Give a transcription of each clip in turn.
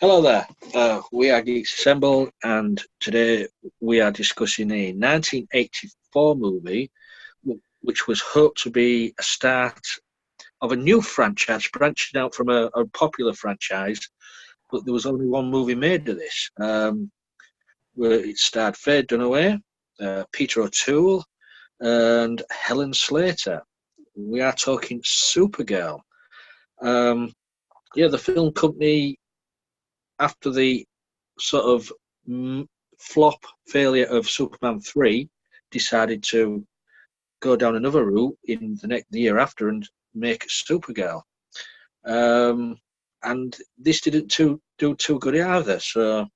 Hello there. We are Geeks Assemble, and today we are discussing a 1984 movie which was hoped to be a start of a new franchise branching out from a popular franchise, but there was only one movie made of this. Where it starred Faye Dunaway, Peter O'Toole, and Helen Slater. We are talking Supergirl. Um, yeah, the film company, after the sort of flop failure of Superman 3, decided to go down another route in the year after and make Supergirl. And this didn't do too good either. So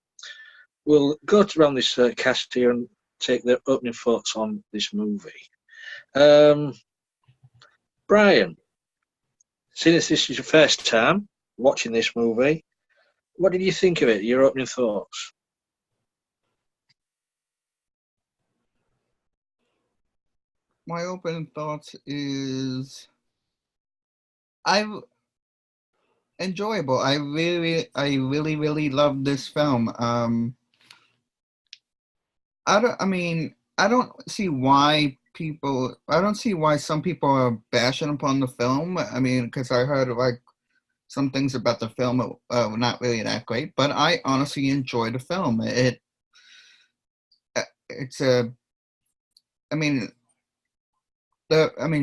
we'll go around this cast here and take their opening thoughts on this movie. Um, Brian, since this is your first time watching this movie, what did you think of it? Your opening thoughts? My opening thoughts is I enjoyable. I really love this film. I don't see why I don't see why some people are bashing upon the film. I mean, because I heard like some things about the film were not really that great, but I honestly enjoy the film. It's a, I mean,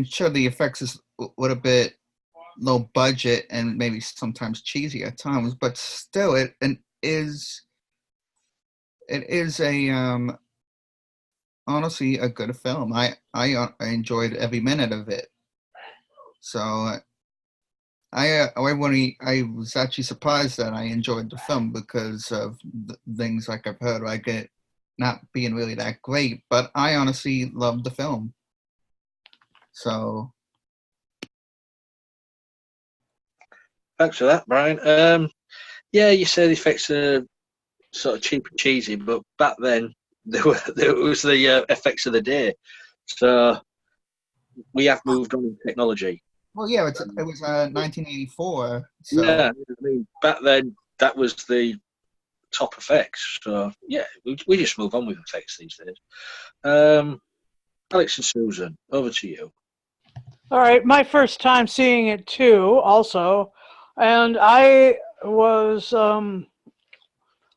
sure, the effects is a bit low budget and maybe sometimes cheesy at times, but still, is it is a honestly a good film. I enjoyed every minute of it. So I was actually surprised that I enjoyed the film because of things like I've heard like it not being really that great, but I honestly loved the film. So Thanks for that, Brian. Yeah, you said the effects are sort of cheap and cheesy, but back then there was the effects of the day. So we have moved on in technology. well, yeah, it was 1984. So Yeah, I mean, back then that was the top effects. So yeah, we just move on with effects these days. Um, Alex and Susan, over to you. All right, my first time seeing it too, also, and I was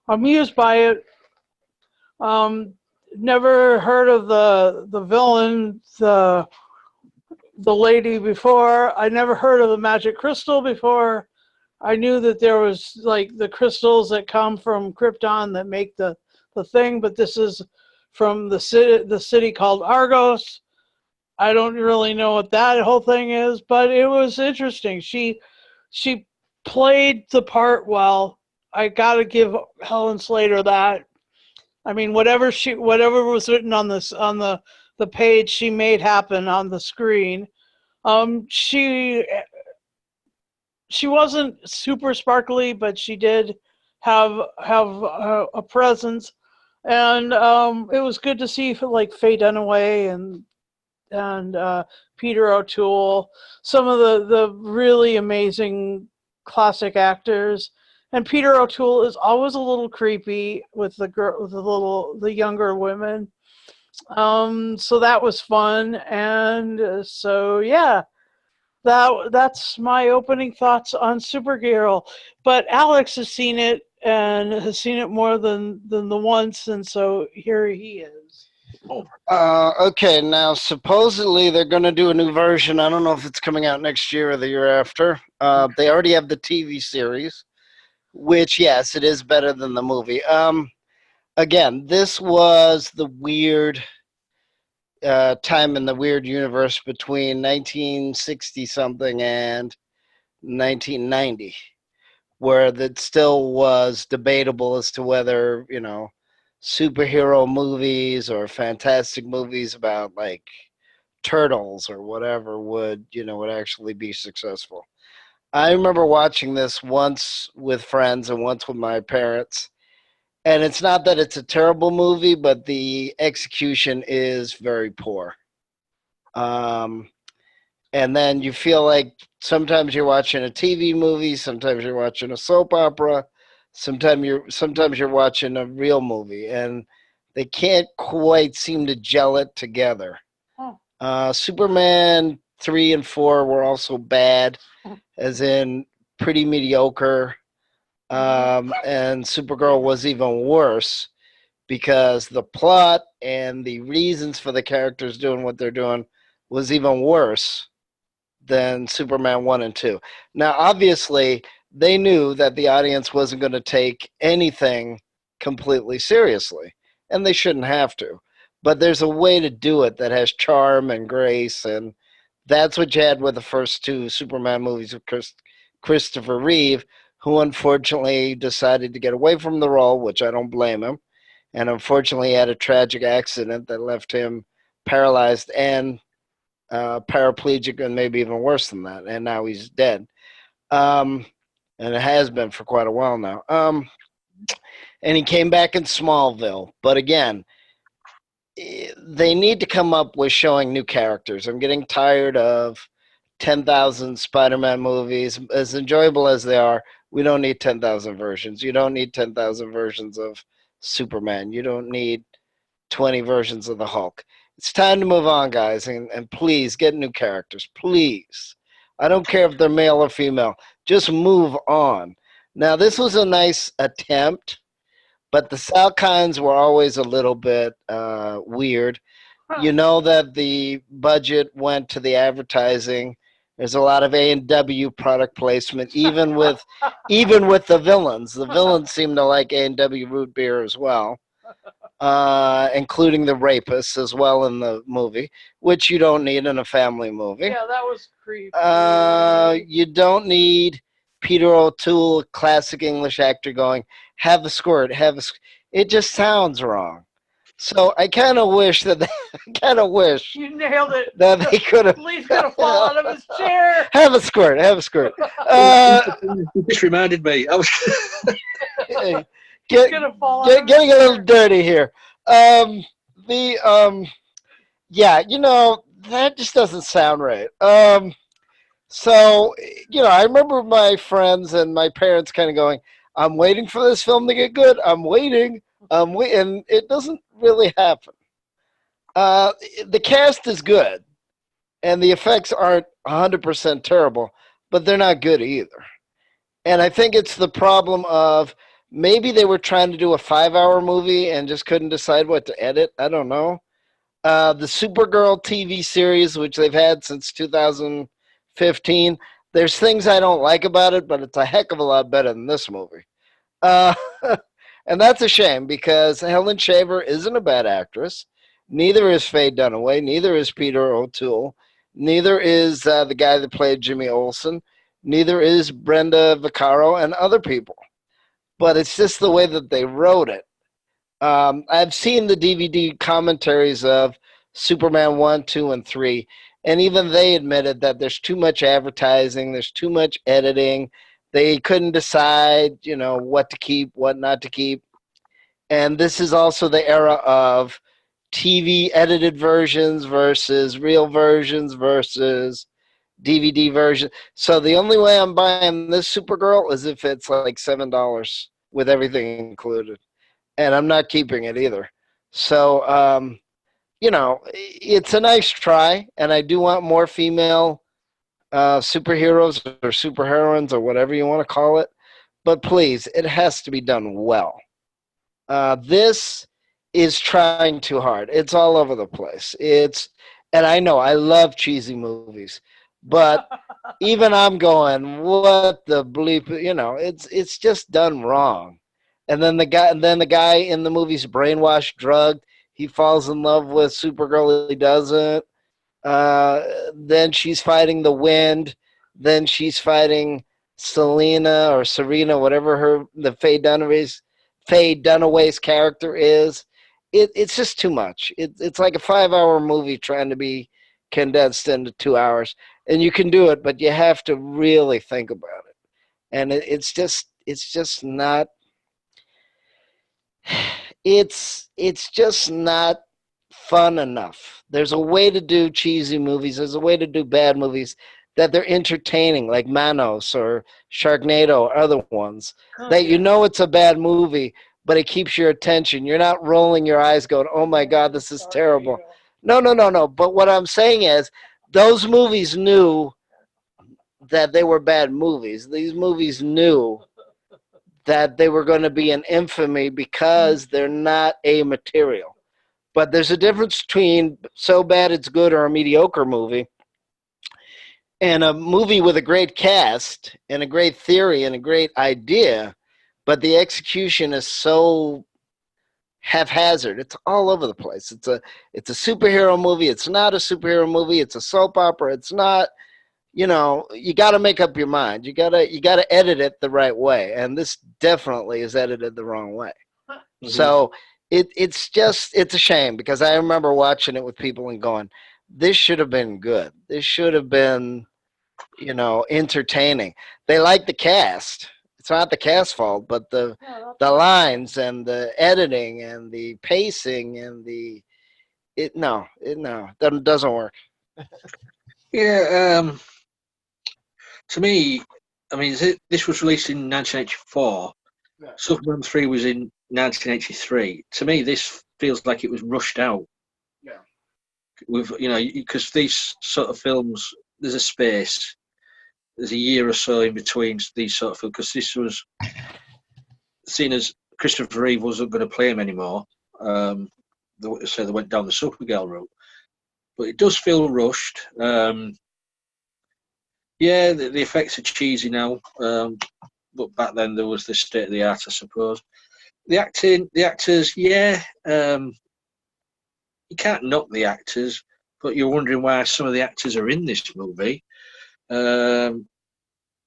amused by it. Um, Never heard of the villain, the lady before. I never heard of the magic crystal before. I knew that there was like the crystals that come from Krypton that make the thing, but this is from the city called Argos. I don't really know what that whole thing is, but it was interesting. She played the part well. I got to give Helen Slater that. I mean, whatever was written on this on the page, she made happen on the screen. Um, she she wasn't super sparkly, but she did have a presence, and it was good to see like Faye Dunaway and Peter O'Toole, some of the really amazing classic actors. And Peter O'Toole is always a little creepy with the younger women. So that was fun, and so yeah, that's my opening thoughts on Supergirl. But Alex has seen it and has seen it more than the once, and so here he is. Okay, now supposedly they're going to do a new version. I don't know if it's coming out next year or the year after. They already have the TV series, which, yes, it is better than the movie. Again, this was the weird time in the weird universe between 1960 something and 1990, where that still was debatable as to whether, superhero movies or fantastic movies about like turtles or whatever would actually be successful. I remember watching this once with friends and once with my parents. And it's not that it's a terrible movie, but the execution is very poor. Um, and then you feel like sometimes you're watching a TV movie, sometimes you're watching a soap opera, Sometimes you're watching a real movie, and they can't quite seem to gel it together. Oh. Superman 3 and 4 were also bad, as in pretty mediocre. And Supergirl was even worse because the plot and the reasons for the characters doing what they're doing was even worse than Superman 1 and 2. Now, obviously, they knew that the audience wasn't going to take anything completely seriously, and they shouldn't have to. But there's a way to do it that has charm and grace, and that's what you had with the first two Superman movies of Christopher Reeve, who unfortunately decided to get away from the role, which I don't blame him, and unfortunately had a tragic accident that left him paralyzed and paraplegic, and maybe even worse than that, and now he's dead. And it has been for quite a while now. And he came back in Smallville, but again, they need to come up with showing new characters. I'm getting tired of 10,000 Spider-Man movies. As enjoyable as they are, we don't need 10,000 versions. You don't need 10,000 versions of Superman. You don't need 20 versions of the Hulk. It's time to move on, guys, and please get new characters. Please. I don't care if they're male or female. Just move on. Now, this was a nice attempt, but the Salkinds were always a little bit weird. You know that the budget went to the advertising. There's a lot of A&W product placement, even with the villains. The villains seem to like A&W root beer as well, including the rapists as well in the movie, which you don't need in a family movie. Yeah, that was creepy. You don't need Peter O'Toole, a classic English actor, going, have a squirt, it just sounds wrong. So I kind of wish you nailed it. that they could have. Lee's gonna fall out of his chair. Have a squirt. You just reminded me. I was getting a little dirty here. Yeah, that just doesn't sound right. So, I remember my friends and my parents kind of going, I'm waiting for this film to get good. I'm waiting. And it doesn't really happen. The cast is good, and the effects aren't 100% terrible, but they're not good either. And I think it's the problem of maybe they were trying to do a 5-hour movie and just couldn't decide what to edit. I don't know. The Supergirl TV series, which they've had since 2015, there's things I don't like about it, but it's a heck of a lot better than this movie. And that's a shame because Helen Shaver isn't a bad actress. Neither is Faye Dunaway. Neither is Peter O'Toole. Neither is the guy that played Jimmy Olsen. Neither is Brenda Vaccaro and other people. But it's just the way that they wrote it. I've seen the DVD commentaries of Superman 1, 2, and 3, and even they admitted that there's too much advertising, there's too much editing. They couldn't decide, what to keep, what not to keep. And this is also the era of TV edited versions versus real versions versus DVD version. So the only way I'm buying this Supergirl is if it's like $7 with everything included. And I'm not keeping it either. So, it's a nice try. And I do want more female superheroes or superheroines or whatever you want to call it. But please, it has to be done well. This is trying too hard. It's all over the place. And I know I love cheesy movies, but even I'm going, what the bleep? It's just done wrong. And then the guy in the movie's brainwashed, drugged. He falls in love with Supergirl. He doesn't. Then she's fighting the wind. Then she's fighting Selena or Serena, whatever the Faye Dunaway's character is. It's just too much. It's like a 5-hour movie trying to be condensed into 2 hours, and you can do it, but you have to really think about it. And it's just not. It's just not fun enough. There's a way to do cheesy movies. There's a way to do bad movies. that they're entertaining, like Manos or Sharknado or other ones, Oh, that yeah. you know it's a bad movie, but it keeps your attention. You're not rolling your eyes going, oh my God, this is terrible. No, no, no, no. But what I'm saying is those movies knew that they were bad movies. These movies knew that they were going to be an infamy because they're not a material. But there's a difference between so bad it's good or a mediocre movie and a movie with a great cast and a great theory and a great idea, but the execution is so haphazard. It's all over the place. It's a superhero movie. It's not a superhero movie. It's a soap opera. It's not. You know, you got to make up your mind. You gotta edit it the right way, and this definitely is edited the wrong way. Mhm. So it's a shame because I remember watching it with people and going, this should have been good. This should have been, you know, entertaining. They like the cast. It's not the cast fault, but the lines and the editing and the pacing and it doesn't work. Yeah. To me, I mean, this was released in 1984. Yeah. Superman 3 was in 1983. To me, this feels like it was rushed out. Yeah. With, you know, because these sort of films, there's a space. There's a year or so in between these sort of films, because this was seen as Christopher Reeve wasn't going to play him anymore. So they went down the Supergirl route. But it does feel rushed. Yeah, the effects are cheesy now, but back then there was the state of the art, I suppose. The actors, yeah, you can't knock the actors, but you're wondering why some of the actors are in this movie. You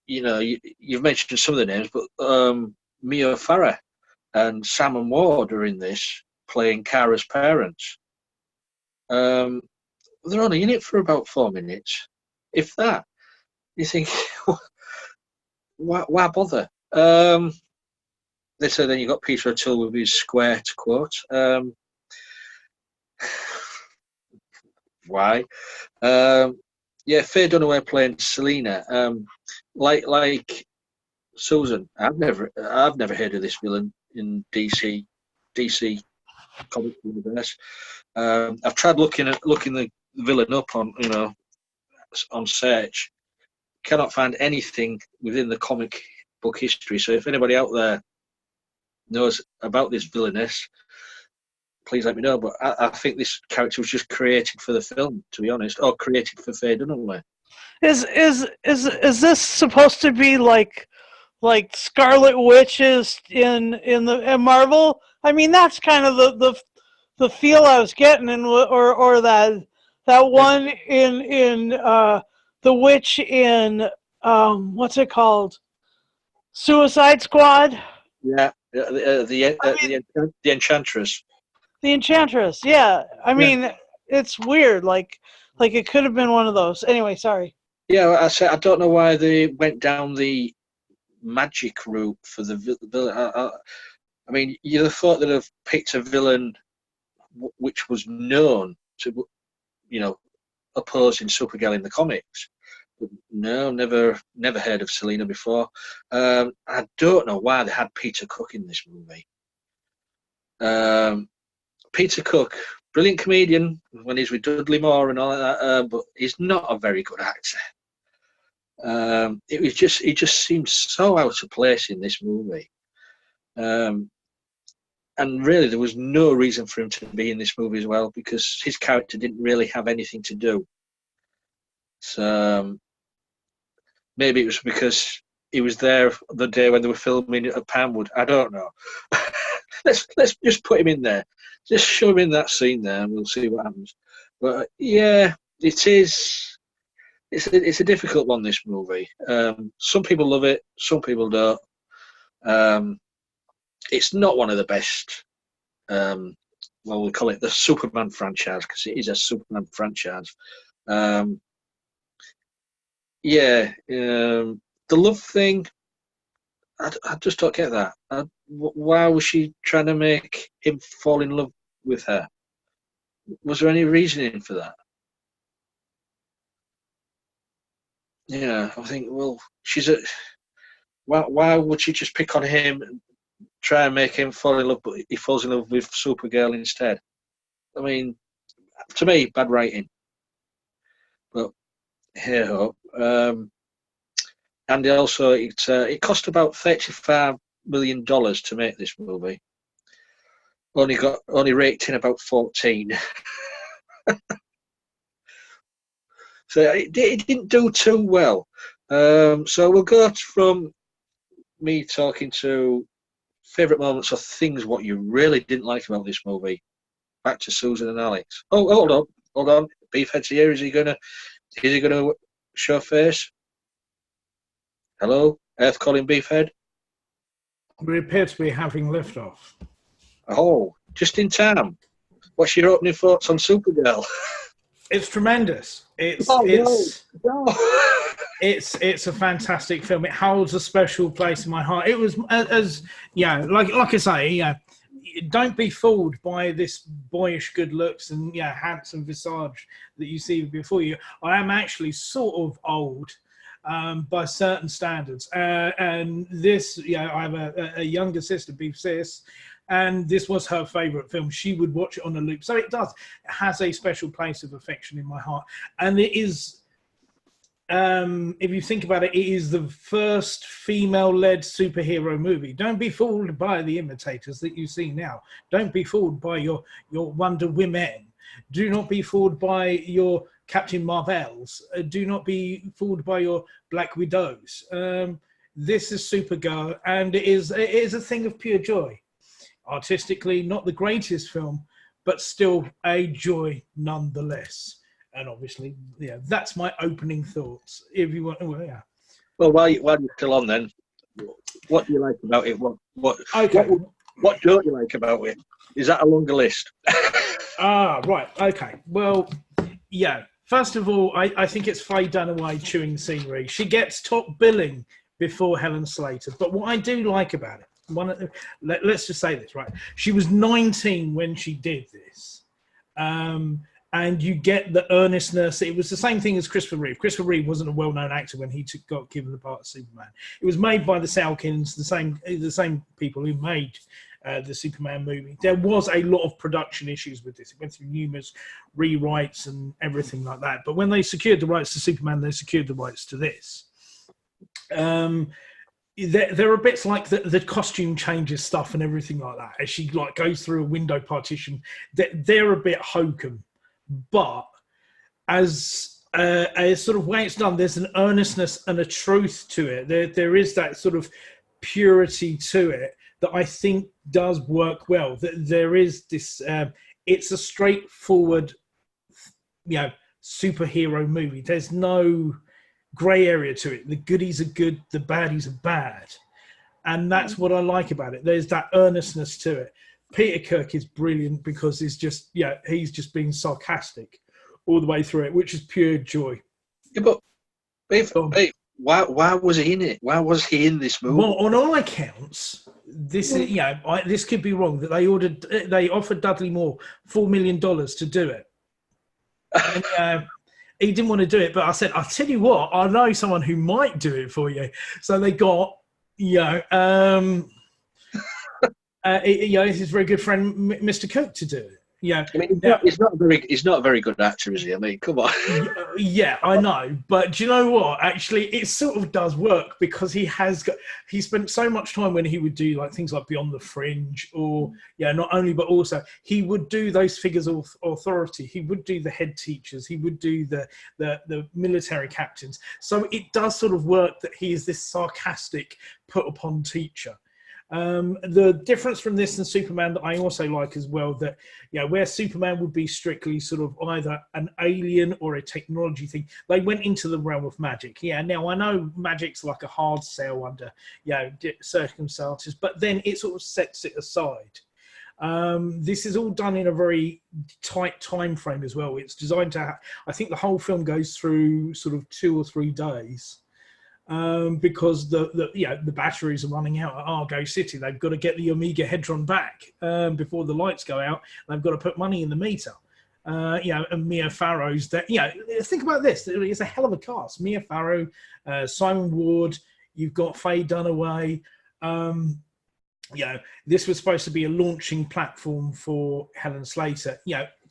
know, you've mentioned some of the names, but Mia Farrow and Sam and Ward are in this, playing Kara's parents. They're only in it for about 4 minutes, if that. You think, why bother? They say then you got Peter O'Toole with his square to quote. Why? Yeah, Faye Dunaway playing Selena. Like Susan, I've never heard of this villain in DC comic universe. I've tried looking the villain up on on search. Cannot find anything within the comic book history. So if anybody out there knows about this villainess, please let me know. But I think this character was just created for the film, to be honest, or created for Faye Dunaway. Is this supposed to be like Scarlet Witch is in Marvel? I mean, that's kind of the feel I was getting, or that one in the witch in what's it called? Suicide Squad. Yeah, the Enchantress. The Enchantress. Yeah, I mean, it's weird. Like it could have been one of those. Anyway, sorry. Yeah, I said I don't know why they went down the magic route for the villain. I mean, you'd have thought they'd have picked a villain which was known to, opposing Supergirl in the comics. But no, never heard of Selena before. I don't know why they had Peter Cook in this movie. Peter Cook, brilliant comedian when he's with Dudley Moore and all that, but he's not a very good actor. He just seemed so out of place in this movie. And really, there was no reason for him to be in this movie as well, because his character didn't really have anything to do. So maybe it was because he was there the day when they were filming at Palmwood. I don't know. let's just put him in there. Just show him in that scene there, and we'll see what happens. But yeah, it is. It's a difficult one, this movie. Some people love it, some people don't. It's not one of the best. We'll call it the Superman franchise, because it is a Superman franchise. The love thing, I just don't get that. Why was she trying to make him fall in love with her? Was there any reasoning for that? Yeah, I think, well, she's a. Why would she just pick on him and try and make him fall in love, but he falls in love with Supergirl instead? I mean, to me, bad writing. But hey ho. And also, it cost about $35 million to make this movie. Only rated about 14. So it didn't do too well. So we'll go from me talking to favourite moments or things what you really didn't like about this movie. Back to Susan and Alex. Oh, hold on. Beefhead's here. Is he gonna show face? Hello, Earth calling Beefhead. We appear to be having liftoff. Oh, just in time. What's your opening thoughts on Supergirl? It's tremendous. It's a fantastic film. It holds a special place in my heart. It was like I say, don't be fooled by this boyish good looks and handsome visage that you see before you. I am actually sort of old by certain standards, and this, I have a younger sister, Beef Sis, and this was her favourite film. She would watch it on a loop. So it has a special place of affection in my heart. And it is, if you think about it, it is the first female-led superhero movie. Don't be fooled by the imitators that you see now. Don't be fooled by your Wonder Women. Do not be fooled by your Captain Marvels. Do not be fooled by your Black Widows. This is Supergirl, and it is a thing of pure joy. Artistically, not the greatest film, but still a joy nonetheless. And obviously, that's my opening thoughts. If you want, Well, while you're still on, then, what do you like about it? What don't you like about it? Is that a longer list? Right. Okay. Well, First of all, I think it's Faye Dunaway chewing scenery. She gets top billing before Helen Slater. But what I do like about it, let's just say this, right? She was 19 when she did this. And you get the earnestness. It was the same thing as Christopher Reeve. Christopher Reeve wasn't a well-known actor when he got given the part of Superman. It was made by the Salkins, the same people who made the Superman movie. There was a lot of production issues with this. It went through numerous rewrites and everything like that. But when they secured the rights to Superman, they secured the rights to this. There are bits like the costume changes stuff and everything like that. As she goes through a window partition, they're a bit hokum. But as a sort of way it's done, there's an earnestness and a truth to it. There is that sort of purity to it that I think does work well. There is this, it's a straightforward, superhero movie. There's no grey area to it. The goodies are good, the baddies are bad. And that's what I like about it. There's that earnestness to it. Peter Kirk is brilliant because he's just being sarcastic all the way through it, which is pure joy. Yeah, but why was he in it? Why was he in this movie? Well, on all accounts, this is this could be wrong. That they offered Dudley Moore $4 million to do it. And, he didn't want to do it, but I said, I'll tell you what, I know someone who might do it for you. So they got his very good friend Mr. Cook to do it. I mean, he's not a very good actor, is he? I mean, come on. Yeah, I know, but do you know what? Actually, it sort of does work because he spent so much time when he would do things like Beyond the Fringe, or not only but also he would do those figures of authority. He would do the head teachers. He would do the military captains. So it does sort of work that he is this sarcastic, put upon teacher. The difference from this and Superman that I also like as well, that where Superman would be strictly sort of either an alien or a technology thing, they went into the realm of magic. Now I know magic's like a hard sell under circumstances, but then it sort of sets it aside. This is all done in a very tight time frame as well. It's designed to I think the whole film goes through sort of 2 or 3 days. Because the batteries are running out at Argo City. They've got to get the Omega Hedron back before the lights go out. They've got to put money in the meter. and Mia Farrow's. That think about this. It's a hell of a cast. Mia Farrow, Simon Ward. You've got Faye Dunaway. This was supposed to be a launching platform for Helen Slater.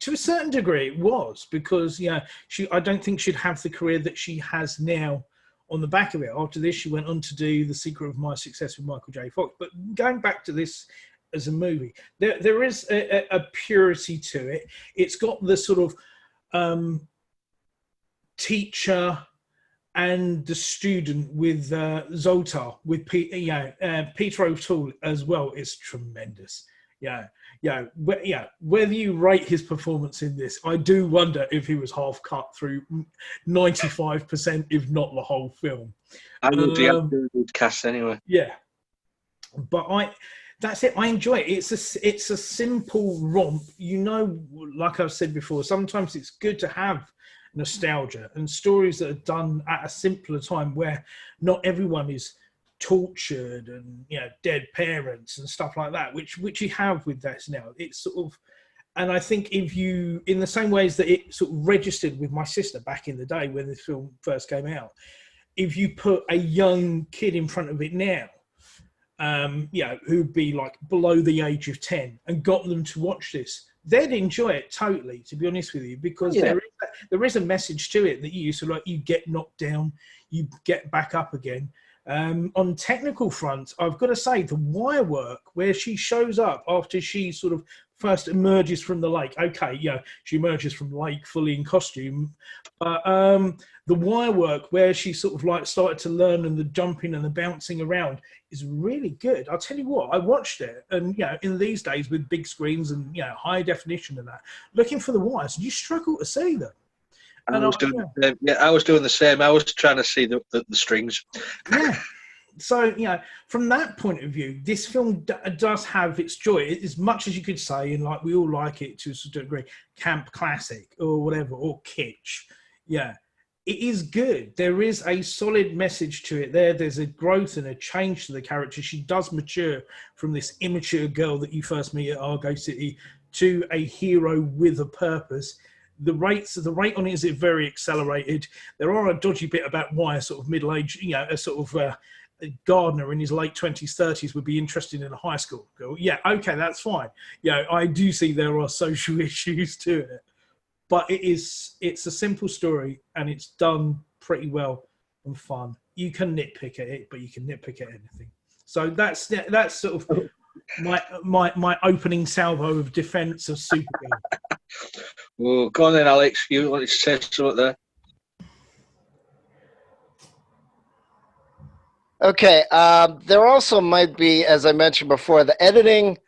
To a certain degree, it was, because I don't think she'd have the career that she has now on the back of it. After this, she went on to do The Secret of My Success with Michael J. Fox. But going back to this as a movie, there is a purity to it. It's got the sort of teacher and the student with Zoltar, with Peter O'Toole as well, is tremendous. Whether you rate his performance in this, I do wonder if he was half cut through 95%, if not the whole film. I would the cast anyway. Yeah, but that's it. I enjoy it. It's a simple romp. Like I've said before, sometimes it's good to have nostalgia and stories that are done at a simpler time where not everyone is tortured and dead parents and stuff like that, which you have with this now. It's sort of, and I think if you, in the same ways that it sort of registered with my sister back in the day when this film first came out, if you put a young kid in front of it now, who'd be like below the age of 10 and got them to watch this, they'd enjoy it totally, to be honest with you, because there is a message to it that you sort of you get knocked down, you get back up again. On technical front, I've got to say the wire work where she shows up after she sort of first emerges from the lake. Okay, she emerges from the lake fully in costume, but the wire work where she sort of like started to learn, and the jumping and the bouncing around is really good. I'll tell you what, I watched it, and in these days with big screens and high definition and that, looking for the wires, you struggle to see them. I was doing the same. I was trying to see the strings. Yeah. So, from that point of view, this film does have its joy. As much as you could say, and like we all like it to a certain degree, camp classic or whatever, or kitsch. Yeah, it is good. There is a solid message to it there. There's a growth and a change to the character. She does mature from this immature girl that you first meet at Argo City to a hero with a purpose. The rate on it is very accelerated. There are a dodgy bit about why a sort of middle-aged, a sort of a gardener in his late 20s, 30s would be interested in a high school girl. Yeah, okay, that's fine. I do see there are social issues to it, but it's a simple story and it's done pretty well and fun. You can nitpick at it, but you can nitpick at anything. So that's sort of my opening salvo of defence of Supergirl. Well, go on then, Alex. You wanted to say something there? Okay. There also might be, as I mentioned before, the editing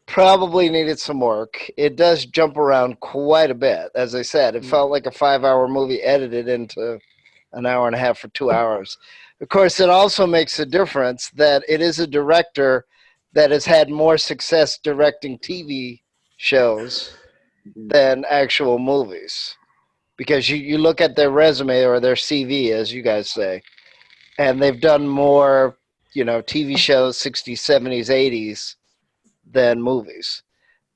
probably needed some work. It does jump around quite a bit. As I said, it felt like a 5-hour movie edited into an hour and a half or 2 hours. Of course, it also makes a difference that it is a director that has had more success directing TV shows than actual movies, because you look at their resume or their CV, as you guys say, and they've done more TV shows 60s, 70s, 80s than movies.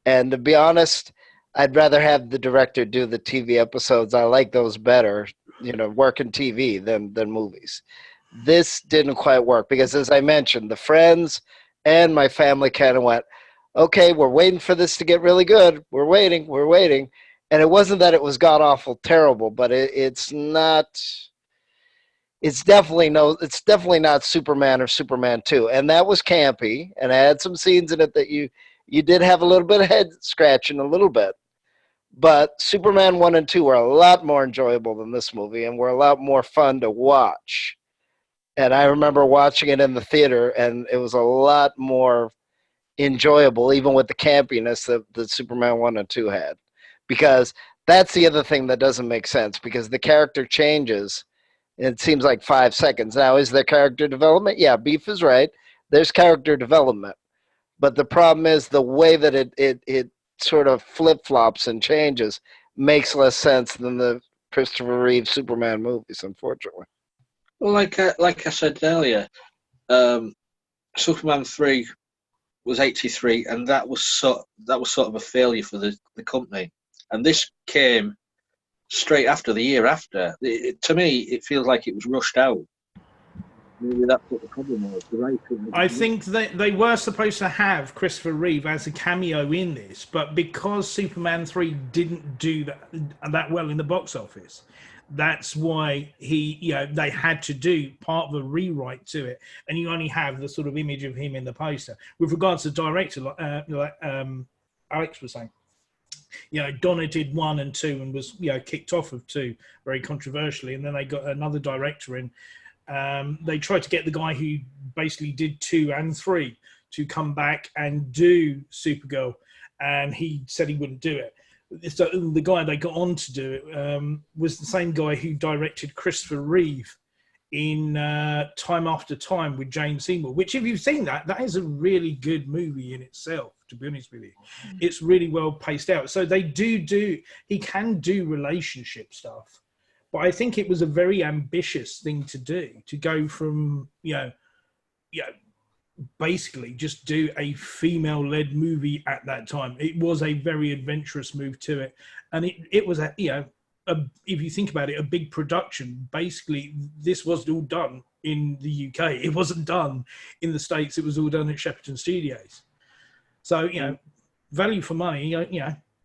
And to be honest, I'd rather have the director do the TV episodes. I like those better, working TV than movies. This didn't quite work because, as I mentioned, the friends and my family kind of went, okay, we're waiting for this to get really good. We're waiting. And it wasn't that it was god-awful terrible, but it's definitely not Superman or Superman 2. And that was campy, and I had some scenes in it that you did have a little bit of head scratching a little bit. But Superman 1 and 2 were a lot more enjoyable than this movie, and were a lot more fun to watch. And I remember watching it in the theater, and it was a lot more enjoyable, even with the campiness that Superman 1 and 2 had. Because that's the other thing that doesn't make sense, because the character changes. It seems like 5 seconds. Now, is there character development? Yeah, Beef is right. There's character development. But the problem is the way that it sort of flip-flops and changes makes less sense than the Christopher Reeve Superman movies, unfortunately. Well, like I said earlier, Superman 3 was 83, and that was sort of a failure for the company. and this came straight after, the year after. To me, it feels like it was rushed out. Maybe that's what the problem was. The writing. I think that they were supposed to have Christopher Reeve as a cameo in this, but because Superman 3 didn't do that well in the box office, that's why they had to do part of a rewrite to it, and you only have the sort of image of him in the poster. With regards to director, like Alex was saying, Donna did 1 and 2 and was kicked off of 2 very controversially, and then they got another director in. They tried to get the guy who basically did 2 and 3 to come back and do Supergirl, and he said he wouldn't do it. So the guy they got on to do it was the same guy who directed Christopher Reeve in Time After Time with James Seymour, which, if you've seen that is a really good movie in itself, to be honest with you. It's really well paced out. So they he can do relationship stuff. But I think it was a very ambitious thing to do, to go from, basically just do a female-led movie at that time. It was a very adventurous move to it. And it was, if you think about it, a big production. Basically, this was all done in the UK. It wasn't done in the States. It was all done at Shepperton Studios. So, value for money,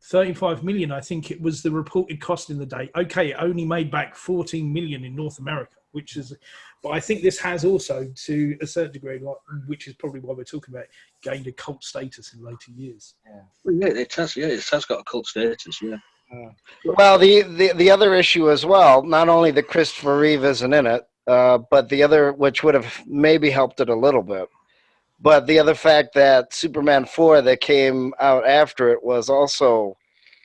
35 million, I think it was the reported cost in the day. Okay, it only made back 14 million in North America, but I think this has also, to a certain degree, which is probably why we're talking about, gained a cult status in later years. Yeah, well, it has got a cult status, yeah. Well, the other issue as well, not only that Christopher Reeve isn't in it, but the other, which would have maybe helped it a little bit, but the other fact that Superman 4 that came out after it was also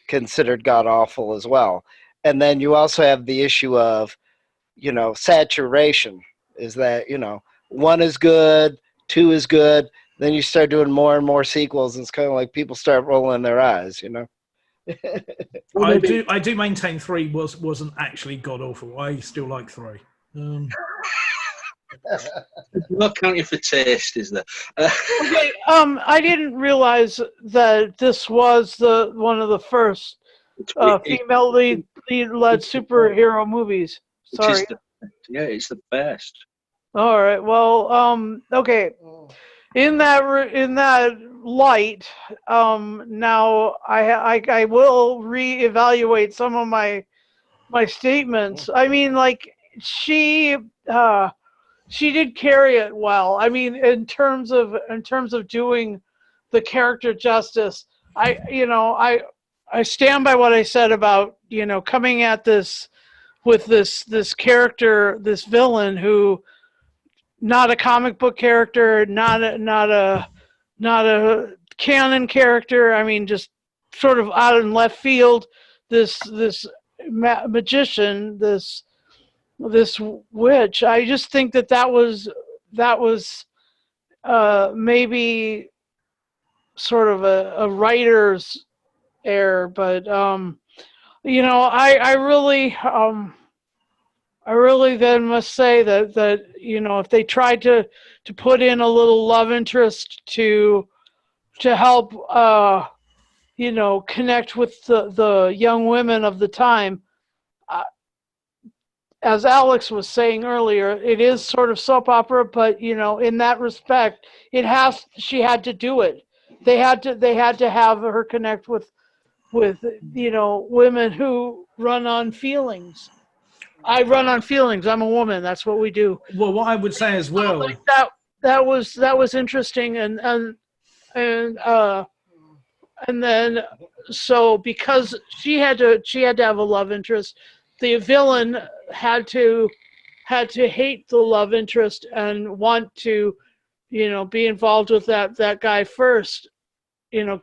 considered god-awful as well. And then you also have the issue of, saturation, is that, 1 is good, 2 is good, then you start doing more and more sequels, and it's kind of like people start rolling their eyes, I do maintain 3 wasn't actually god-awful. I still like 3. Not counting for taste, is there? Okay, I didn't realize that this was one of the first female lead-led superhero movies. Sorry. It's the best. All right. Well, okay. In that light, now I will reevaluate some of my statements. I mean, like she did carry it well. I mean, in terms of doing the character justice, I stand by what I said about, coming at this with this character, this villain who, not a comic book character, not a canon character. I mean, just sort of out in left field. This magician, this witch. I just think that was maybe sort of a writer's error, but I really then must say that if they tried to put in a little love interest to help connect with the young women of the time, as Alex was saying earlier, it is sort of soap opera, but in that respect, she had to do it. They had to have her connect with women who run on feelings. I run on feelings. I'm a woman. That's what we do. Well, what I would say as well, like that was interesting, and then so because she had to have a love interest, the villain had to hate the love interest and want to be involved with that guy first,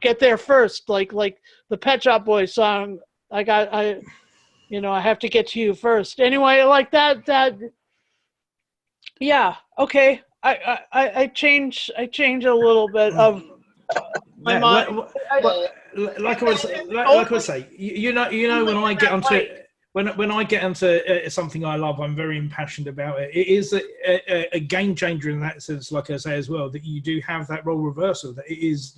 get there first, like the Pet Shop Boys song. I have to get to you first. Anyway, like that. Yeah. Okay. I change a little bit of my mind. Like I was saying, when I get onto it. When I get into something I love, I'm very impassioned about it. It is a game changer in that sense, like I say as well, that you do have that role reversal, that it is,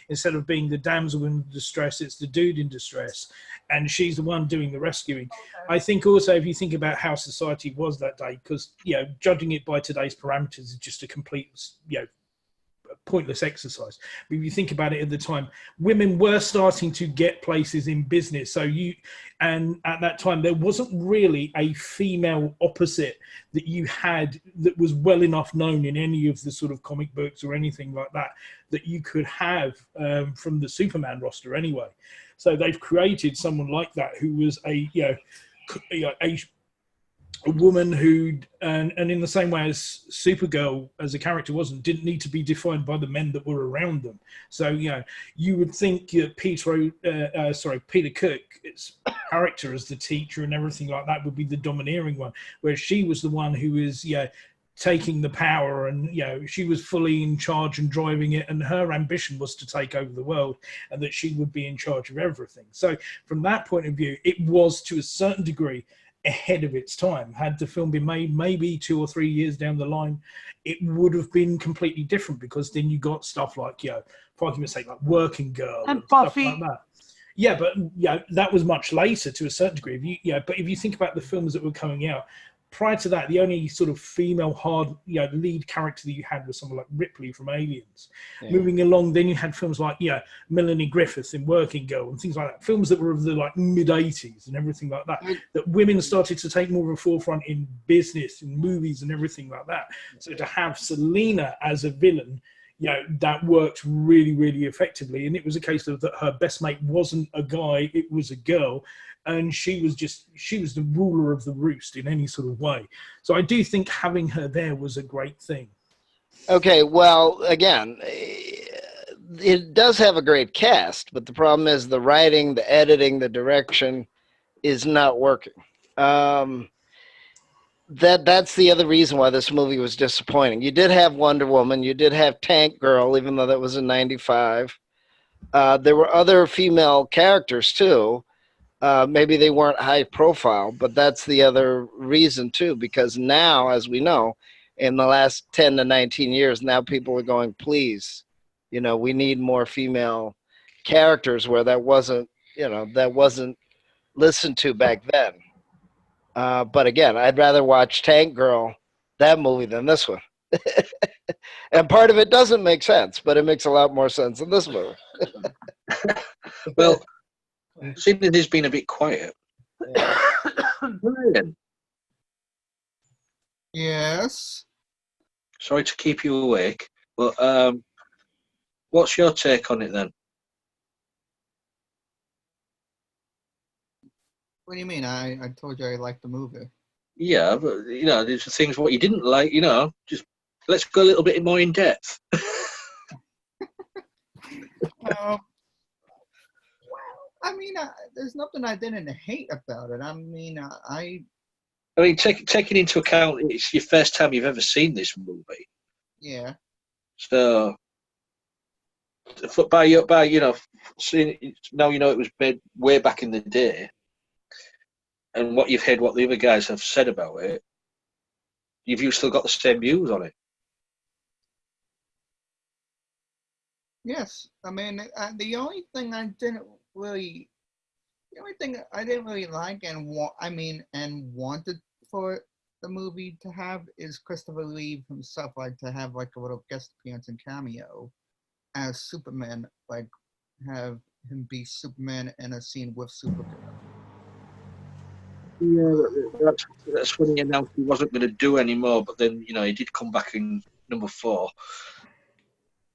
instead of being the damsel in distress, it's the dude in distress. and she's the one doing the rescuing. I think also if you think about how society was that day, because judging it by today's parameters is just a complete pointless exercise. But if you think about it at the time, women were starting to get places in business. And at that time, there wasn't really a female opposite that you had that was well enough known in any of the sort of comic books or anything like that, that you could have from the Superman roster anyway. So they've created someone like that who was a woman who, and in the same way as Supergirl as a character didn't need to be defined by the men that were around them. So you would think Peter Cook's character as the teacher and everything like that would be the domineering one, whereas she was the one who is taking the power, and she was fully in charge and driving it, and her ambition was to take over the world, and that she would be in charge of everything. So from that point of view, it was to a certain degree ahead of its time. Had the film been made maybe 2 or 3 years down the line, it would have been completely different, because then you got stuff like for argument's sake, like Working Girl and Buffy. Stuff like that. Yeah, but that was much later to a certain degree. But if you think about the films that were coming out prior to that, the only sort of female lead character that you had was someone like Ripley from Aliens. Yeah. Moving along, then you had films like Melanie Griffith in Working Girl and things like that. Films that were of the mid-80s and everything like that. That women started to take more of a forefront in business, in movies and everything like that. So to have Selena as a villain, that worked really, really effectively. And it was a case of that her best mate wasn't a guy, it was a girl. And she was the ruler of the roost in any sort of way. So I do think having her there was a great thing. Okay, well, again, it does have a great cast, but the problem is the writing, the editing, the direction is not working. That's the other reason why this movie was disappointing. You did have Wonder Woman, you did have Tank Girl, even though that was in '95. There were other female characters too. Maybe they weren't high profile, but that's the other reason too, because now, as we know, in the last 10 to 19 years, now people are going, please, we need more female characters, where that wasn't listened to back then. But again, I'd rather watch Tank Girl, that movie, than this one. And part of it doesn't make sense, but it makes a lot more sense in this movie. Well, seeing as it's been a bit quiet. Brian. Yes. Sorry to keep you awake, but what's your take on it then? What do you mean? I told you I liked the movie. Yeah, but there's things what you didn't like. Just let's go a little bit more in depth. I mean, there's nothing I didn't hate about it. I mean, taking into account it's your first time you've ever seen this movie. Yeah. So, seeing now it was made way back in the day, and what you've heard, what the other guys have said about it, you've still got the same views on it. Yes, I mean, the only thing I didn't really like and wanted for the movie to have is Christopher Reeve himself, to have a little guest appearance and cameo as Superman, have him be Superman in a scene with Supergirl. Yeah, that's when he announced he wasn't going to do anymore, but then he did come back in number 4.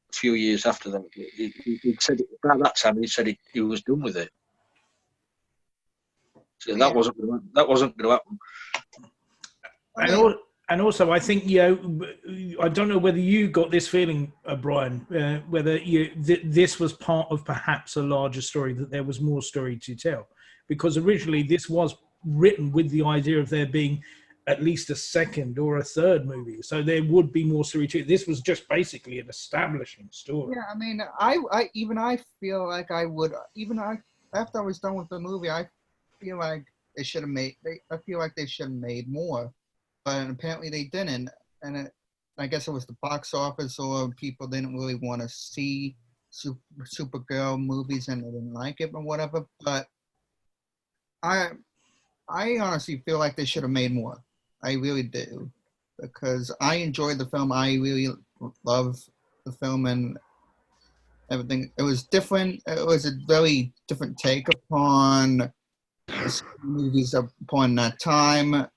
A few years after that, he said about that time he said he was done with it. So yeah. That wasn't going to happen. And also, I think I don't know whether you got this feeling, Brian, whether this was part of perhaps a larger story, that there was more story to tell, because originally this was written with the idea of there being at least a second or a third movie, so there would be more story to it. This was just basically an establishing story. Yeah, I mean, I feel like I would, after I was done with the movie, I feel like they should have made. I feel like they should have made more, but apparently they didn't. And I guess it was the box office, or people didn't really want to see Supergirl movies and they didn't like it or whatever. But I honestly feel like they should have made more. I really do, because I enjoyed the film. I really love the film and everything. It was different. It was a very different take upon the movies upon that time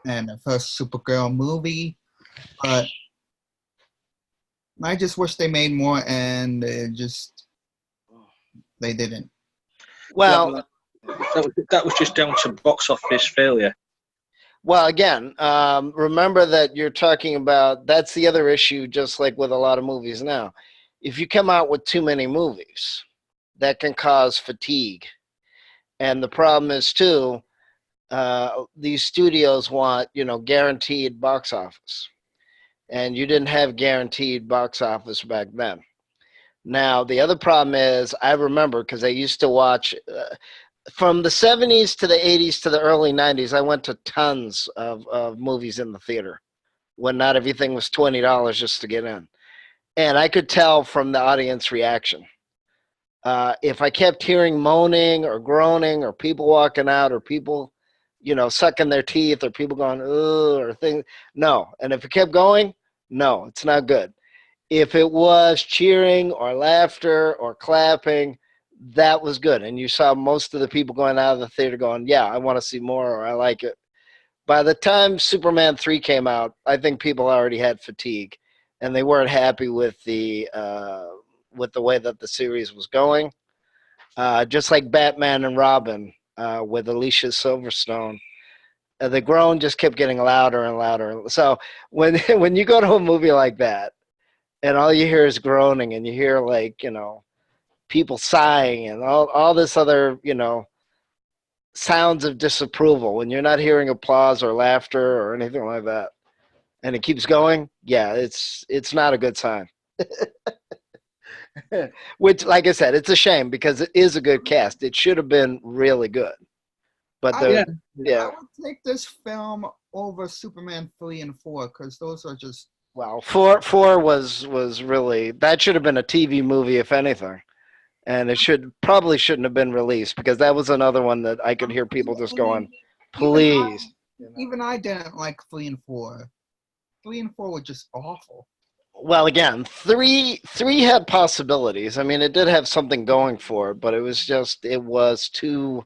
and the first Supergirl movie. But I just wish they made more, and they didn't. Well, That was just down to box office failure. well, again, remember that you're talking about, that's the other issue, just like with a lot of movies now. If you come out with too many movies, that can cause fatigue. And the problem is, too, these studios want, guaranteed box office. And you didn't have guaranteed box office back then. Now, the other problem is, I remember, because I used to watch, from the 70s to the 80s to the early 90s, I went to tons of movies in the theater when not everything was $20 just to get in. And I could tell from the audience reaction. If I kept hearing moaning or groaning or people walking out or people, sucking their teeth or people going, ugh, or things, no. And if it kept going, no, it's not good. If it was cheering or laughter or clapping, that was good. And you saw most of the people going out of the theater going, yeah, I want to see more, or I like it. By the time Superman 3 came out, I think people already had fatigue and they weren't happy with the way that the series was going. Just like Batman and Robin with Alicia Silverstone. The groan just kept getting louder and louder. So when you go to a movie like that, and all you hear is groaning, and you hear people sighing and all this other sounds of disapproval, when you're not hearing applause or laughter or anything like that, and it keeps going, yeah, it's not a good sign. Which, like I said, it's a shame because it is a good cast. It should have been really good, but I would take this film over Superman 3 and 4 because those are just. Well, four was really, that should have been a TV movie if anything, and it probably shouldn't have been released because that was another one that I could hear people just going, please. Even I didn't like 3 and 4. 3 and 4 were just awful. Well, again, three had possibilities. I mean, it did have something going for it, but it was too.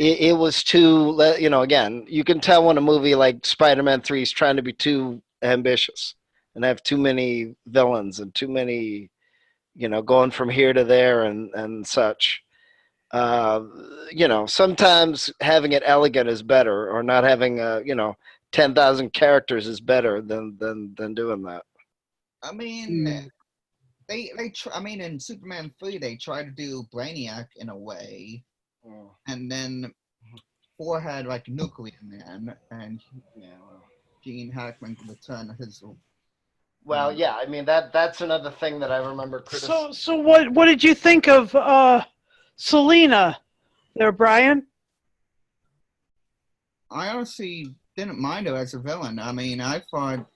Again, you can tell when a movie like Spider-Man 3 is trying to be too ambitious and have too many villains and too many, going from here to there and such. Sometimes having it elegant is better, or not having 10,000 characters is better than doing that. I mean, in Superman 3 they tried to do Brainiac in a way, and then 4 had like Nuclear Man, and Gene Hackman returned his. Well, yeah, I mean that's another thing that I remember. So what did you think of Selena there, Brian? I honestly didn't mind her as a villain. I mean, I thought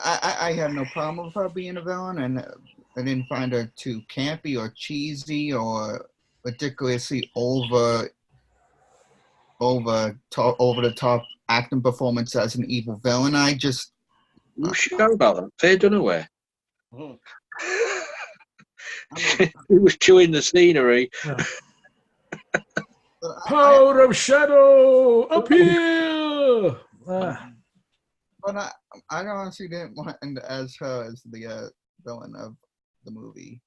I had no problem with her being a villain, and I didn't find her too campy or cheesy or ridiculously over the top acting performance as an evil villain. I just. Who's sure about that? Faye Dunaway. Mhm. He was chewing the scenery. Yeah. Power of shadow, appear! But I honestly didn't mind as her as the villain of the movie.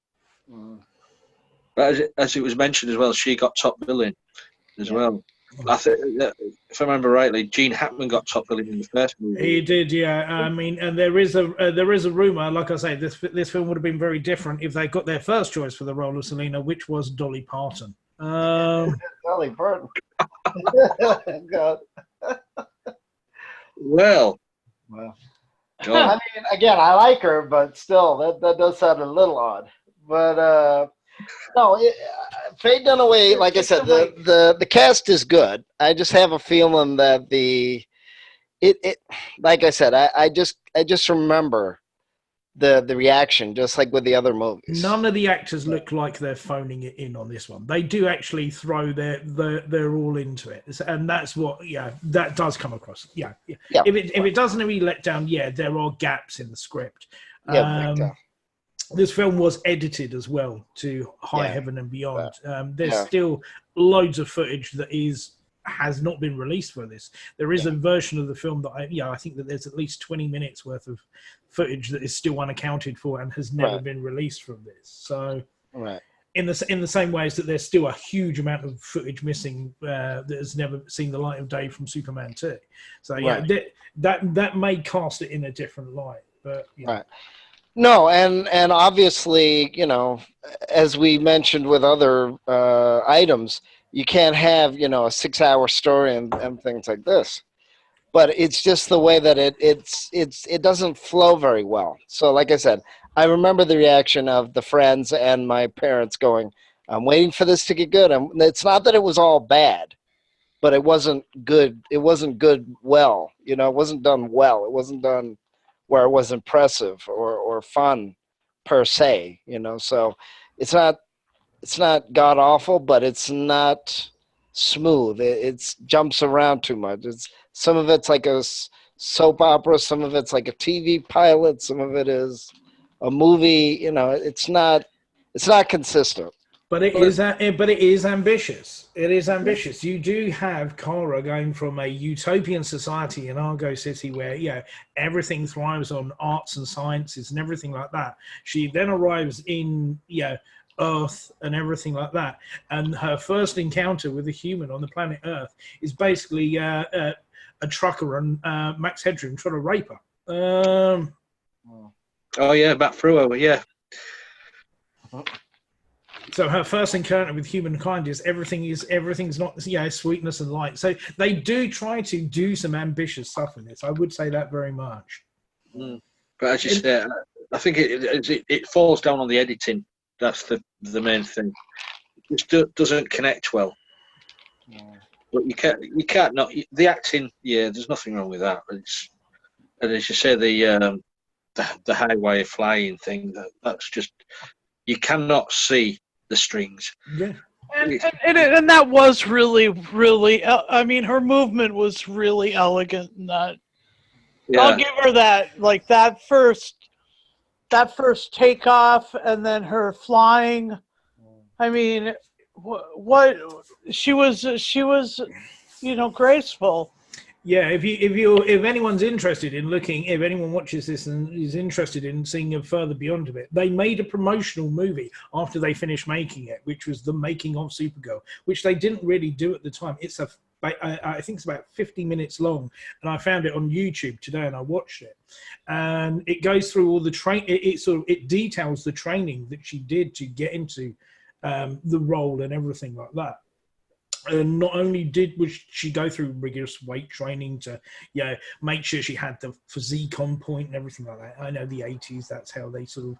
But as it was mentioned as well, she got top billing as well. I think, if I remember rightly, Gene Hackman got top billing in the first movie. He did, yeah. I mean, and there is a rumor. Like I say, this film would have been very different if they got their first choice for the role of Selena, which was Dolly Parton. Dolly Parton. God. Well. I mean, again, I like her, but still, that does sound a little odd. But no, Faye Dunaway, like I said, the cast is good. I just have a feeling that like I said, I just remember the reaction, just like with the other movies. None of the actors look like they're phoning it in on this one. They do actually throw their all into it, and that's what that does come across. Yeah. If it doesn't really let down, there are gaps in the script. This film was edited as well to high heaven and beyond. There's still loads of footage that has not been released for this. There is a version of the film that I think that there's at least 20 minutes worth of footage that is still unaccounted for and has never been released from this. So in the same way as that there's still a huge amount of footage missing that has never seen the light of day from Superman 2. So that may cast it in a different light, but No, and obviously, as we mentioned with other items, you can't have, a 6-hour story and things like this. But it's just the way that it doesn't flow very well. So like I said, I remember the reaction of the friends and my parents going, I'm waiting for this to get good. And it's not that it was all bad, but it wasn't good. It wasn't good well. It wasn't done well. It wasn't done where it was impressive or fun per se. So it's not god awful, but it's not smooth. It jumps around too much. Some of it's like a soap opera, some of it's like a TV pilot, some of it is a movie. It's not consistent. But it is ambitious. It is ambitious. You do have Kara going from a utopian society in Argo City where everything thrives on arts and sciences and everything like that. She then arrives in Earth and everything like that, and her first encounter with a human on the planet Earth is basically a trucker and Max Headroom trying to rape her. Back through her, So her first encounter with humankind is everything's not sweetness and light. So they do try to do some ambitious stuff in this. I would say that very much. But as you said, I think it falls down on the editing. That's the main thing. It just doesn't connect well. But you can't not the acting. Yeah, there's nothing wrong with that. But and as you say, the highway flying thing. That's just you cannot see the strings. Yeah. And that was really, really. I mean, her movement was really elegant. In that, I'll give her that. Like that first takeoff, and then her flying. I mean, what she was, graceful. Yeah, if anyone's interested in looking, if anyone watches this and is interested in seeing further beyond of it, they made a promotional movie after they finished making it, which was the making of Supergirl, which they didn't really do at the time. I think it's about 50 minutes long, and I found it on YouTube today, and I watched it. And it goes through all the it details the training that she did to get into the role and everything like that. And not only would she go through rigorous weight training to, make sure she had the physique on point and everything like that. I know the 80s, that's how they sort of,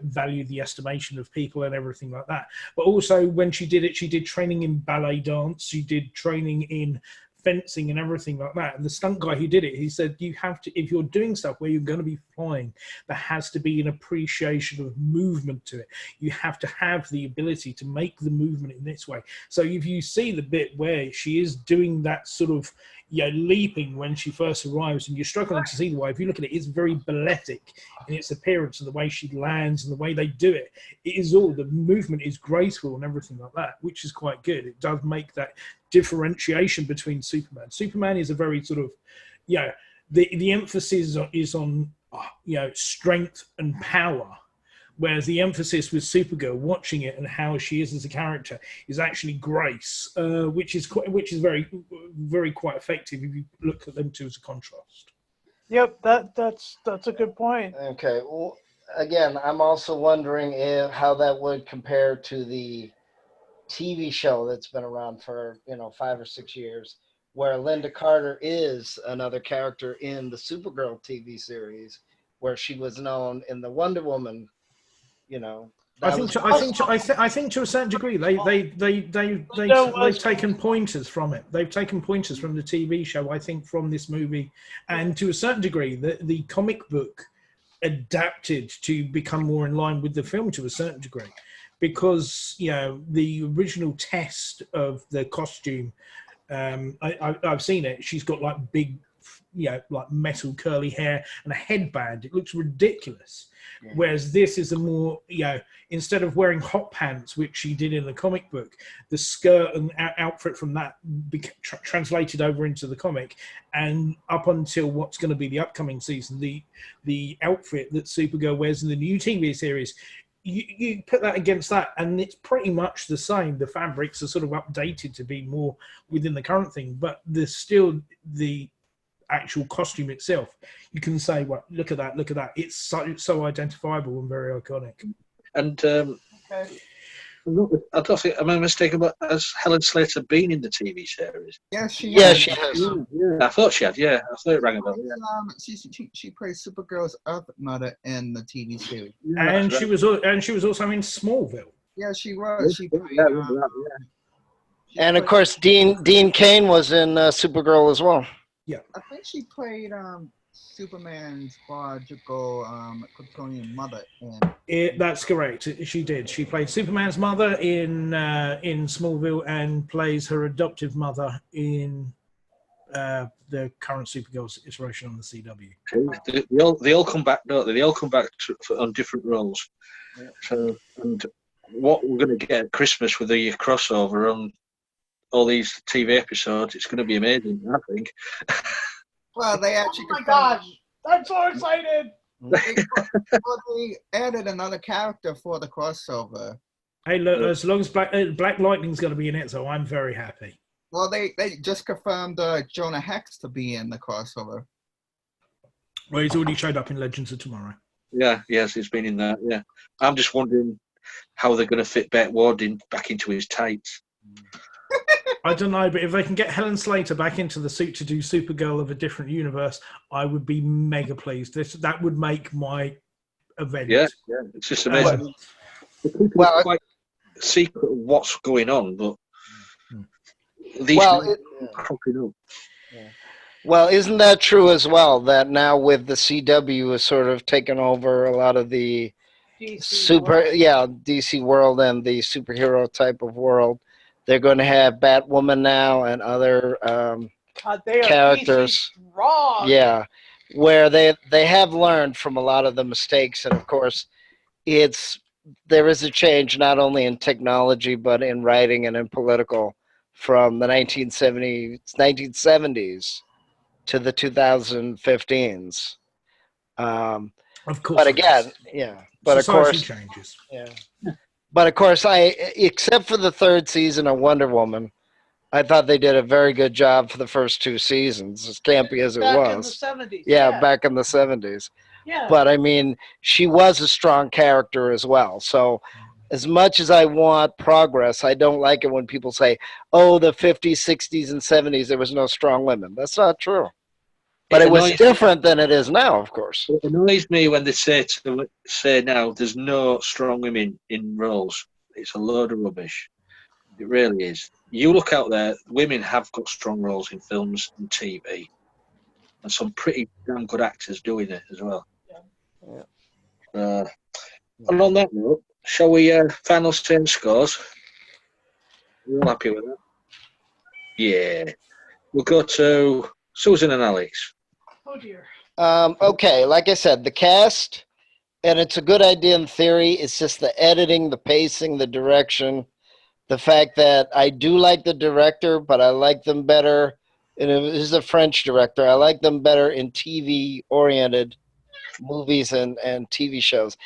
value the estimation of people and everything like that. But also when she did it, she did training in ballet dance. She did training in fencing and everything like that. And the stunt guy who did it, he said, you have to, if you're doing stuff where you're going to be flying, there has to be an appreciation of movement to it. You have to have the ability to make the movement in this way. So if you see the bit where she is doing that sort of leaping when she first arrives, and you're struggling to see the way, if you look at it, it's very balletic in its appearance and the way she lands and the way they do it. It is all, the movement is graceful and everything like that, which is quite good. It does make that differentiation between Superman. Superman is a very sort of, the emphasis is on, strength and power. Whereas the emphasis with Supergirl, watching it and how she is as a character, is actually grace, which is very, very quite effective if you look at them two as a contrast. Yep, that's a good point. Okay, well, again, I'm also wondering how that would compare to the TV show that's been around for 5 or 6 years, where Linda Carter is another character in the Supergirl TV series, where she was known in the Wonder Woman. I think to a certain degree they've taken pointers from it. They've taken pointers from the TV show, I think, from this movie, and to a certain degree the comic book adapted to become more in line with the film to a certain degree, because the original test of the costume, I've seen it. She's got like big, like metal curly hair and a headband. It looks ridiculous. Yeah. Whereas this is a more, instead of wearing hot pants, which she did in the comic book, the skirt and outfit from that translated over into the comic, and up until what's going to be the upcoming season, the outfit that Supergirl wears in the new TV series. You put that against that, and it's pretty much the same. The fabrics are sort of updated to be more within the current thing, but there's still the actual costume itself. You can say, well, look at that. It's so identifiable and very iconic. And I don't think, am I mistaken, but has Helen Slater been in the TV series? Yeah, she has. Yeah. I thought she had, yeah. I thought it rang a bell. Yeah. She plays Supergirl's Earth Mother in the TV series. Yeah, and she was also in Smallville. Yeah, she was. She played, and of course, Dean Cain was in Supergirl as well. Yeah. I think she played Superman's biological Kryptonian mother that's correct. She did. She played Superman's mother in Smallville, and plays her adoptive mother in the current Supergirl iteration on the CW. They all come back, don't they? They all come back on different roles. Yeah. So, and what we're going to get at Christmas with the crossover on all these TV episodes, it's going to be amazing, I think. Well, they actually. Oh my gosh! I'm so excited. They added another character for the crossover. Hey, look! As long as Black Lightning's going to be in it, so I'm very happy. Well, they just confirmed Jonah Hex to be in the crossover. Well, he's already showed up in Legends of Tomorrow. Yeah, yes, he's been in that. Yeah, I'm just wondering how they're going to fit Bette Ward back into his tights. I don't know, but if they can get Helen Slater back into the suit to do Supergirl of a different universe, I would be mega pleased. That would make my event. Yeah, it's just amazing. Well, it's quite secret of what's going on, but these cropping up. Yeah. Well, isn't that true as well? That now with the CW has sort of taken over a lot of the DC world and the superhero type of world. They're going to have Batwoman now and other characters. Yeah, where they have learned from a lot of the mistakes, and of course, there is a change not only in technology but in writing and in political from the 1970s to the 2015s. Of course, but again, but society of course, changes. Yeah. But of course, except for the third season of Wonder Woman, I thought they did a very good job for the first two seasons, as campy as it was. Back in the 70s. Yeah, back in the 70s. Yeah. But I mean, she was a strong character as well. So as much as I want progress, I don't like it when people say, oh, the 50s, 60s, and 70s, there was no strong women. That's not true. But it was different than it is now, of course. It annoys me when they say now there's no strong women in roles. It's a load of rubbish. It really is. You look out there, women have got strong roles in films and TV, and some pretty damn good actors doing it as well. Yeah. And on that note, shall we final say and scores? You're happy with that? Yeah. We'll go to Susan and Alex. Oh dear. Okay, like I said, the cast, and it's a good idea in theory. It's just the editing, the pacing, the direction, the fact that I do like the director, but I like them better. And this is a French director. I like them better in TV-oriented movies and TV shows.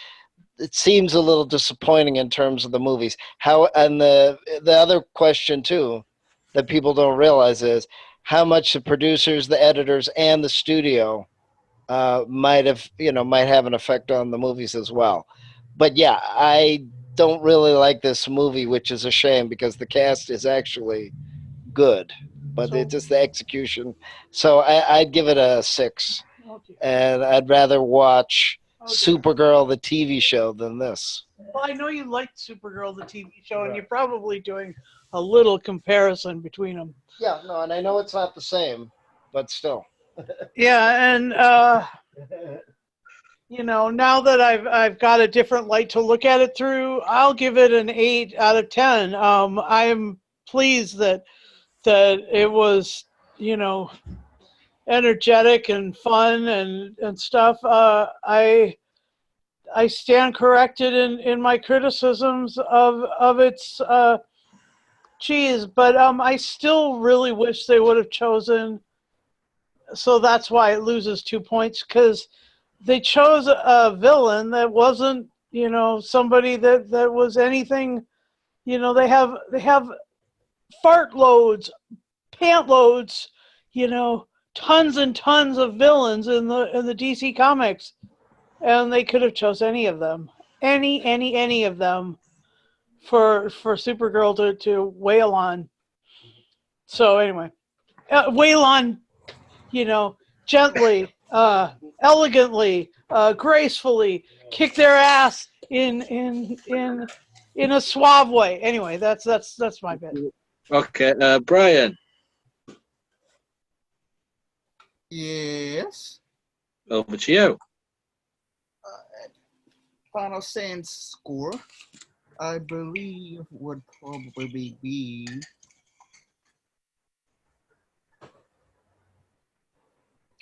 It seems a little disappointing in terms of the movies. And the other question too that people don't realize is how much the producers, the editors, and the studio might have an effect on the movies as well. But yeah, I don't really like this movie, which is a shame because the cast is actually good, but it's just the execution. So I'd give it a 6, and I'd rather watch Supergirl, the TV show, than this. Well, I know you liked Supergirl, the TV show, and you're probably doing a little comparison between them. Yeah, no, and I know it's not the same, but still. Yeah, and you know, now that I've got a different light to look at it through, I'll give it an 8 out of 10. I'm pleased that it was, you know, energetic and fun and stuff. I stand corrected in my criticisms of its cheese, but I still really wish they would have chosen. So that's why it loses 2 points, because they chose a villain that wasn't, you know, somebody that was anything. You know, they have fart loads, pant loads, you know, tons and tons of villains in the DC comics, and they could have chose any of them, any of them, for Supergirl to wail on. So anyway, wail on, you know, gently, elegantly, gracefully, kick their ass in a suave way. Anyway, that's my bit. Okay, Brian, Yes. over to you. Final Sans score, I believe, would probably be.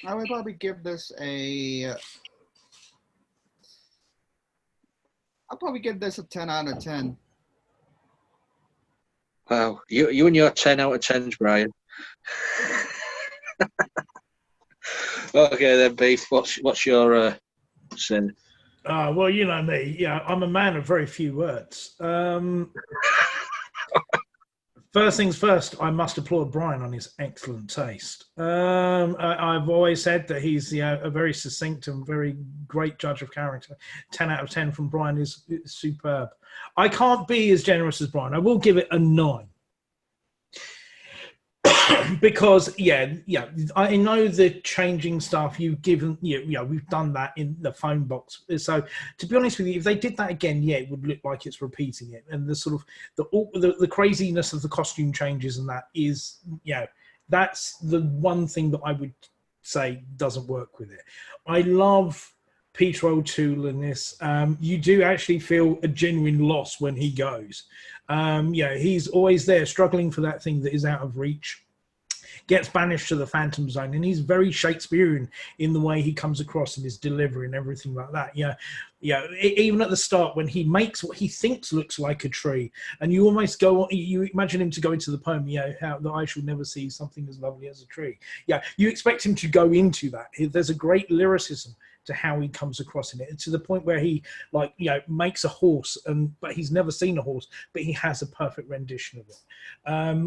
I would probably give this a. I'll probably give this a 10 out of 10. Wow, you and your 10 out of 10s, Brian. Okay, then, Beef, what's your sin? Well, you know me. Yeah, I'm a man of very few words. First things first, I must applaud Brian on his excellent taste. I've always said that he's a very succinct and very great judge of character. 10 out of 10 from Brian is superb. I can't be as generous as Brian. I will give it a 9. Because I know the changing stuff you've given. We've done that in the phone box. So to be honest with you, if they did that again, it would look like it's repeating it. And the sort of the craziness of the costume changes and that is, that's the one thing that I would say doesn't work with it. I love Peter O'Toole in this. You do actually feel a genuine loss when he goes. He's always there struggling for that thing that is out of reach. Gets banished to the Phantom Zone, and he's very Shakespearean in the way he comes across in his delivery and everything like that. Even at the start when he makes what he thinks looks like a tree, and you almost you imagine him to go into the poem, how that I shall never see something as lovely as a tree. You expect him to go into that. There's a great lyricism to how he comes across in it, to the point where he makes a horse, but he's never seen a horse, but he has a perfect rendition of it.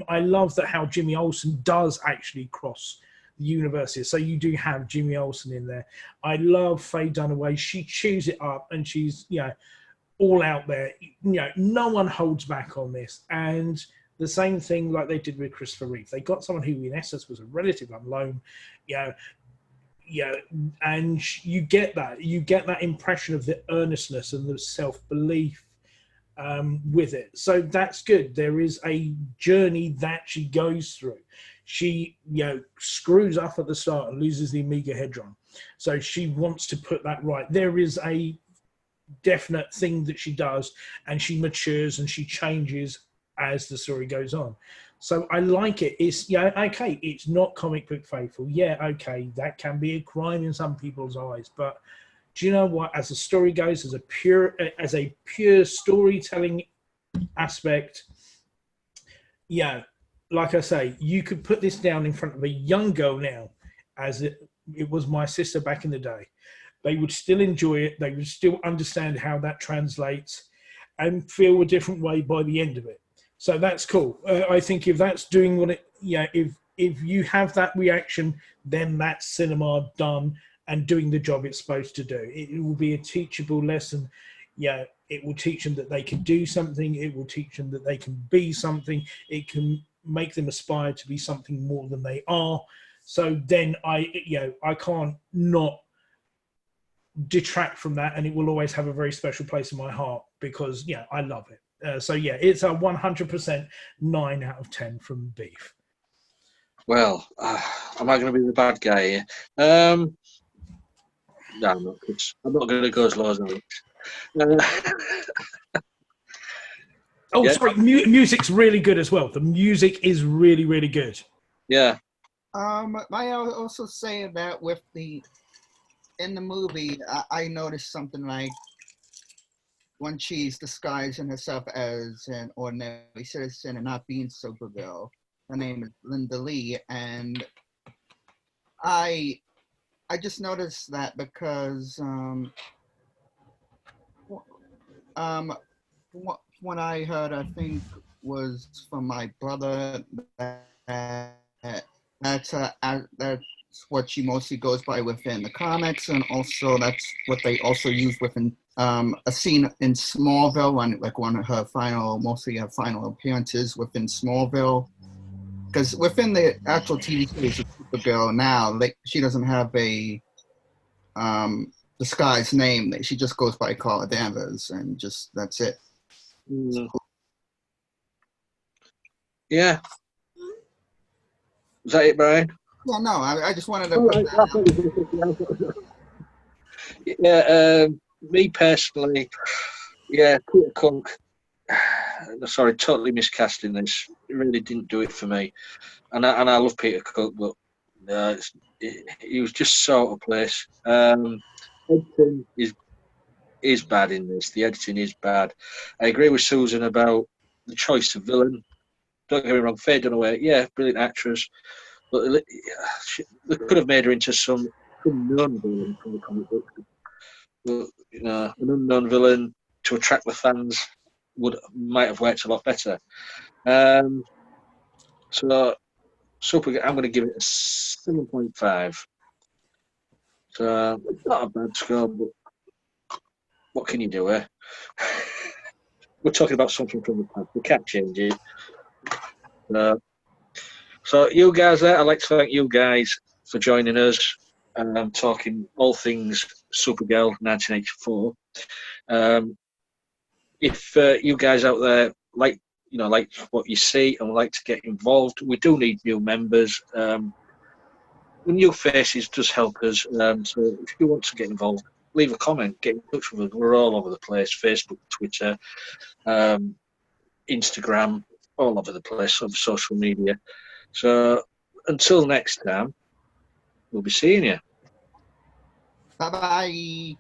I love that how Jimmy Olsen does actually cross the universes. So you do have Jimmy Olsen in there. I love Faye Dunaway. She chews it up, and she's all out there. No one holds back on this. And the same thing like they did with Christopher Reeve. They got someone who in essence was a relative unknown, and you get that impression of the earnestness and the self-belief with it. So that's good. There is a journey that she goes through. She screws up at the start and loses the Omega Hedron, so she wants to put that right. There is a definite thing that she does, and she matures and she changes as the story goes on. So I like it. It's okay. It's not comic book faithful. Okay, that can be a crime in some people's eyes. But do you know what? As the story goes, as a pure storytelling aspect, like I say, you could put this down in front of a young girl now, as it was my sister back in the day. They would still enjoy it. They would still understand how that translates and feel a different way by the end of it. So that's cool. I think if that's doing what it, if you have that reaction, then that's cinema done and doing the job it's supposed to do. It will be a teachable lesson. It will teach them that they can do something. It will teach them that they can be something. It can make them aspire to be something more than they are. So then I can't not detract from that, and it will always have a very special place in my heart because I love it. It's a 100% 9 out of 10 from Beef. Well, am I going to be the bad guy here? No, I'm not. 'Cause I'm not going to go as low as Alex. Oh, Yeah. sorry. Music's really good as well. The music is really, really good. Yeah. I also say that in the movie, I noticed something like when she's disguising herself as an ordinary citizen and not being Supergirl. Her name is Linda Lee, and I just noticed that because when I heard, I think was from my brother that that's what she mostly goes by within the comics, and also that's what they also use within a scene in Smallville, one of her mostly her final appearances within Smallville. Because within the actual TV series of Supergirl now, like she doesn't have a disguised name. She just goes by Carla Danvers, and just that's it. Mm. Yeah. Is that it, Brian? Yeah, no, I just wanted to put that out. Yeah, me personally, yeah, Peter Cook. Sorry, totally miscasting this. It really didn't do it for me. And I love Peter Cook, but he was just so out of place. Editing is bad in this. The editing is bad. I agree with Susan about the choice of villain. Don't get me wrong, Faye Dunaway, yeah, brilliant actress, but they could have made her into some unknown villain from the comic book. But, an unknown villain to attract the fans might have worked a lot better. So Super, I'm going to give it a 7.5. So it's not a bad score, but what can you do, eh? We're talking about something from the past. We can't change it. So you guys there, I'd like to thank you guys for joining us and talking all things Supergirl 1984. If you guys out there like what you see and would like to get involved, we do need new members. New faces does help us. So if you want to get involved, leave a comment, get in touch with us. We're all over the place: Facebook, Twitter, Instagram, all over the place on social media. So until next time, we'll be seeing you. Bye bye.